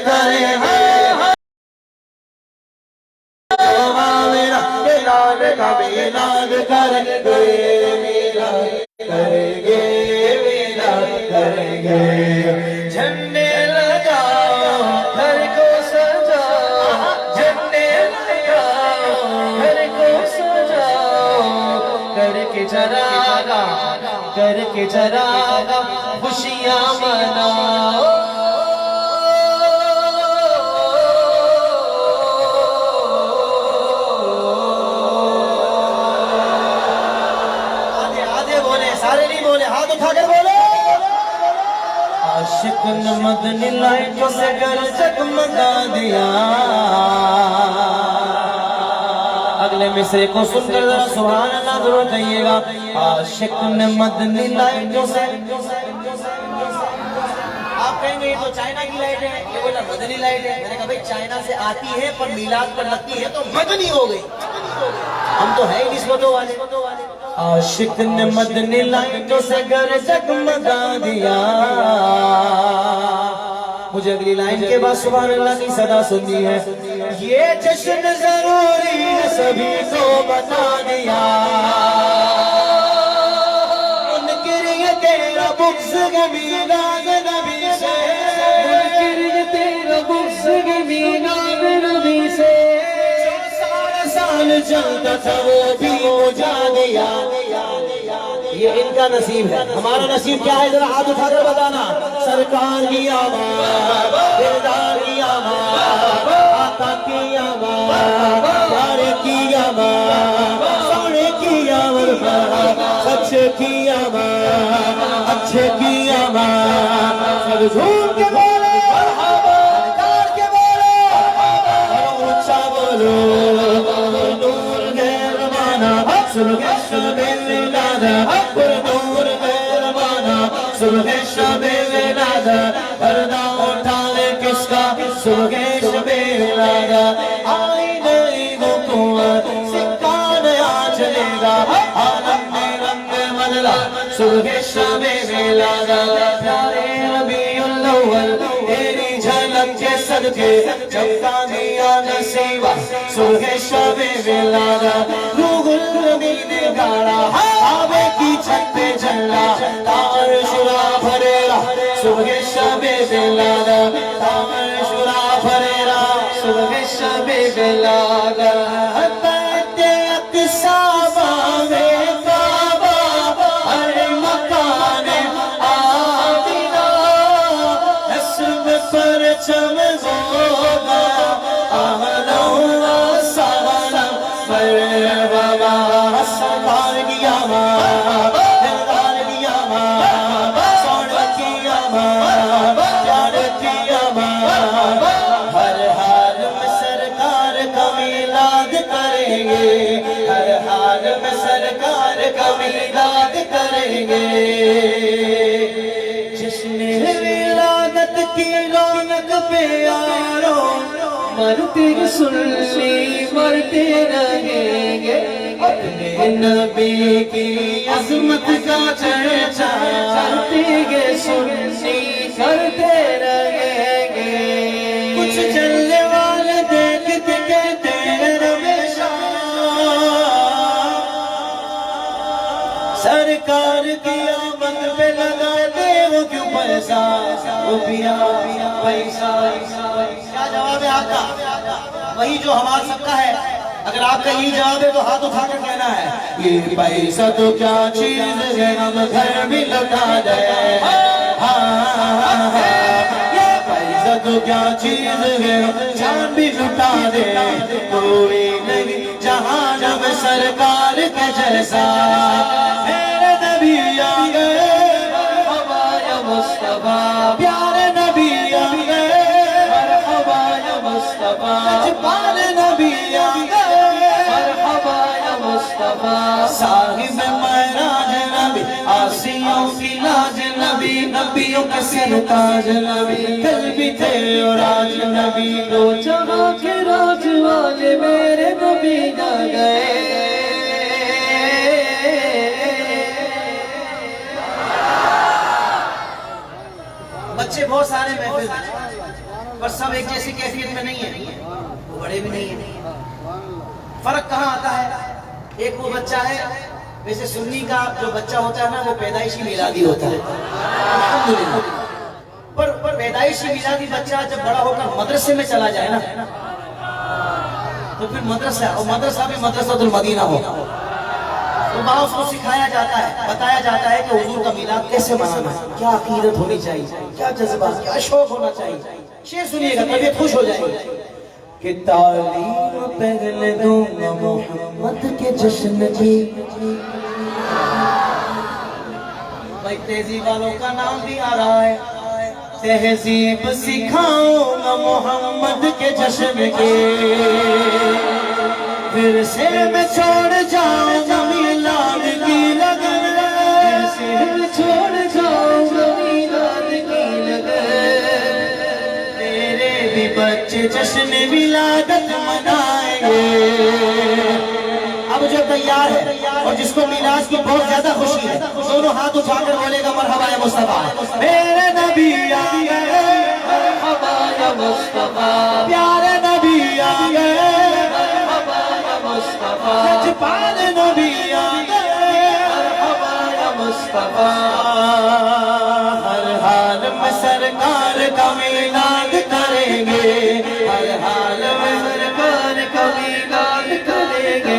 کریں گے میرا میلاد کا میلاد کریں گے میلاد کریں گے میلاد کریں گے جھنڈے لگاؤ گھر کو سجاؤ جھنڈے لگاؤ گھر کو سجاؤ کر کے چراغا کر کے چراغا خوشیاں مناؤ عاشق نے مدنی لائٹوں سے گھر جگمگا دیا اگلے مصرے کو سن کر ذرا سبحان اللہ ضرور کہیے گا عاشق نے مدنی لائٹوں سے آپ کہیں گے یہ تو چائنا کی لائٹ ہے یہ بولا مدنی لائٹ ہے میں نے کہا بھئی چائنا سے آتی ہے پر میلاد پر لگتی ہے تو مدنی ہو گئی ہم تو ہے ہی نسبتوں والے عاشق نے مدنی لائٹوں سے گھر جگمگا دیا مجھے اگلی لائن کے بعد سبحان اللہ کی صدا سنی ہے یہ جشن ضروری ہے سبھی کو بتا دیا منکر یہ تیرا بغض ہے میلاد نبی سے منکر یہ تیرا بغض ہے میلاد نبی سے سال چلتا تھا وہ بھی بجھا دیا یہ ان کا نصیب ہے ہمارا نصیب کیا ہے ذرا ہاتھ اٹھا کر بتانا سرکار کی آمد دلدار کی آمد آقا کی آمد پیارے کی آمد سونے کی آمد سچے کی آمد اچھے کی آمد سب جھوم کے بولو سرکار کے بولو اونچا بولو نور غیر مانا صبح شب میلاد پر نور غیر مانا صبح شب میلاد پردہ اٹھا لے کس کا صبح شب میلاد آئی نئی حکومت سکہ نیا چلے گا عالم میں رنگ بدلا صبح شب میلاد پیارے ربیع الاول تیری جھلک کے صدقے چمکا دیا نصیبہ صبح شب میلاد روح الامین گاڑا آبے کی چھت پہ جھلا تار شرا بھریرا صبح شب میلاد تار شرا بھریرا صبح شب میلاد بیت اقصی میں کعبہ ہر مکان آمینہ اسم پرچم ہوگا آمنا ہوا سہلا مرحبا سرکار کی آمد دلدار کی آمد سونے کی آمد پیار کی آمد ہر حال میں سرکار کا میلاد کریں گے ہر حال میں سرکار کا میلاد کریں گے جشن ولادت کی رونق پہ یاروں مرتے سنی مرتے رہیں گے اپنے نبی کی عظمت کا چرچا کرتے گے سنی کرتے رہیں گے کچھ چلنے والے دیکھتے کہتے ہیں ہمیشہ سرکار کی آمد پہ لگاتے وہ کیوں پیسہ روپیہ پیسہ کیا جواب ہے آپ کا وہی جو ہمارا سب کا ہے اگر آپ کا یہی جواب ہے تو ہاتھ اٹھا کر کہنا ہے یہ پیسہ تو کیا چیز ہے ہم گھر بھی لوٹا دیں یہ پیسہ تو کیا چیز ہے جان بھی لوٹا دیں کوئی نہیں جہاں جب سرکار کے جیسا میرے نبی آ گئے مرحبا یا مصطفیٰ پیارے نبی آ گئے مرحبا یا مصطفیٰ جبال نبی آ گئے مرحبا یا مصطفیٰ صاحب معراج نبی آسیوں کی لاج نبی نبیوں کے سر تاج نبی کل بھی تھے اور آج نبی دو جہاں کے راج والے میرے نبی آ گئے بچے بہت سارے محفل پر سب ایک جیسی کیفیت میں نہیں ہے، وہ بڑے بھی نہیں ہیں۔ فرق کہاں آتا ہے؟ ایک وہ بچہ ہے، ویسے سنی کا جو بچہ ہوتا ہے نا وہ پیدائشی میلادی ہوتا ہے، پر پیدائشی میلادی بچہ جب بڑا ہو کر مدرسے میں چلا جائے نا تو پھر مدرسہ بھی مدرسۃ المدینہ ہو، تو وہاں اس کو سکھایا جاتا ہے، بتایا جاتا ہے کہ حضور کا میلاد کیسے منانا ہے، کیا عقیدت ہونی چاہیے، کیا جذبہ، کیا شوق ہونا چاہیے۔ شعر سنیے گا، طبیعت خوش ہو جائے گی۔ کہ تعلیم پہلے دوں گا محمد کے جشن کی، بھائی تہذیب والوں کا نام بھی آ رہا ہے، تہذیب سکھاؤں گا محمد کے جشن کے، پھر سے میں چھوڑ جاؤں گا میلاد کی لگن، پھر سے میں چھوڑ جاؤں گا میلاد کی لگن، تیرے بھی بچے جشن ولادت منائیں گے۔ اب جو تیار ہے اور جس کو میلاد کی بہت زیادہ خوشی ہے، دونوں ہاتھ اٹھا کر بولے گا مرحبا یا مصطفیٰ، میرے نبی آ گئے، مرحبا یا مصطفیٰ، پیارے نبی آ گئے، مرحبا یا مصطفیٰ، سچ نبی آ گئے، مرحبا یا مصطفیٰ، ہر حال میں سرکار کا میلاد کریں گے، ہر حال میں سرکار کا میلاد کریں گے۔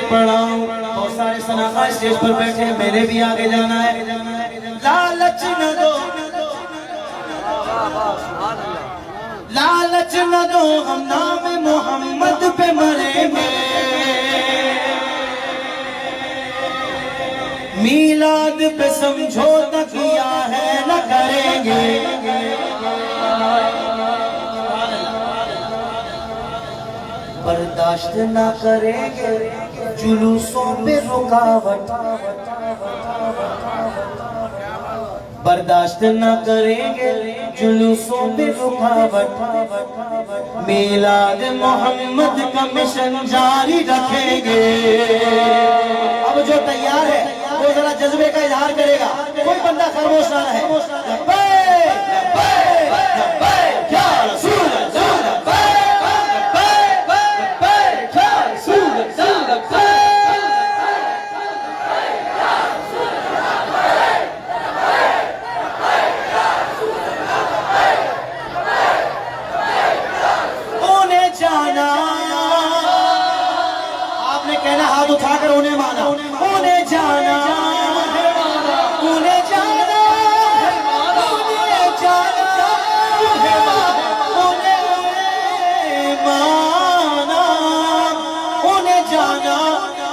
پڑھاؤں بہت سارے سناخہ اسٹیج پر بیٹھے، میرے بھی آگے جانا ہے۔ لالچ نہ دو، لالچ نہ دو، ہم نام محمد پہ مریں گے، میلاد پہ سمجھوتا کیا ہے نہ کریں گے۔ برداشت نہ کریں گے جلوسوں پہ رکاوٹ، برداشت نہ کریں گے جلوسوں پہ رکاوٹ، میلاد محمد کا مشن جاری رکھیں گے۔ اب جو تیار ہے وہ ذرا جذبے کا اظہار کرے گا، کوئی بندہ خاموش نہ رہے۔ لبیک لبیک لبیک یا رسول اللہ، ہاتھ اٹھا کر انہیں مانا، انہیں جانا، انہیں جانا، انہیں جانا، انہیں مانا، انہیں جانا،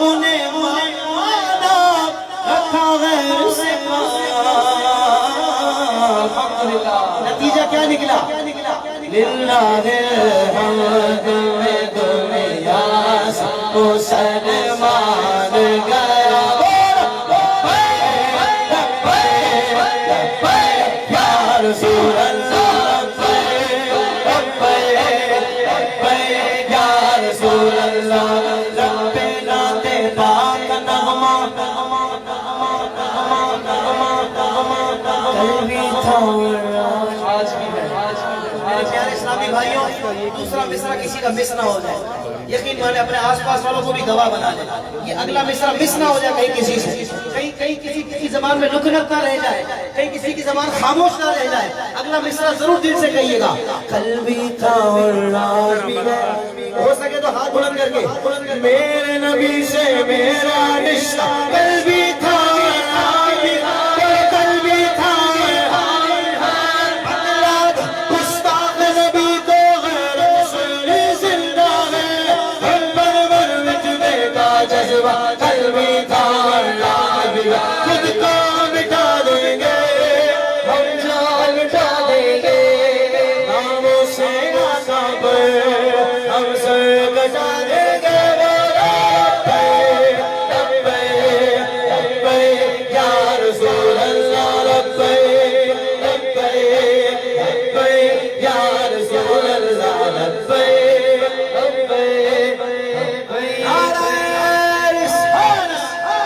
انہیں مانا، رکھا غیر سے پایا۔ نتیجہ کیا نکلا؟ للہ الحمد میں دنیا مسلمان گیا، یا رسول اللہ، یا رسول اللہ، رب نعت پاک نغمہ کل بھی تھا آج بھی ہے۔ میرے پیارے اسلامی بھائیوں، دوسرا مصرع کسی کا مس نہ ہو جائے، یقین مانے اپنے آس پاس والوں کو بھی گواہ بنا لے، یہ اگلا مصرع مس نہ ہو جائے کہیں کسی سے، کہیں کسی کی زبان میں رکنت نہ رہ جائے، کہیں کسی کی زبان خاموش نہ رہ جائے، اگلا مصرع ضرور دل سے کہیے گا۔ کل بھی تھا اور آج بھی ہے، ہو سکے تو ہاتھ بلند کر کے، میرے نبی سے میرا رشتہ، کل بھی تھا اور آج بھی ہے، کل بھی تھا قلبی تھا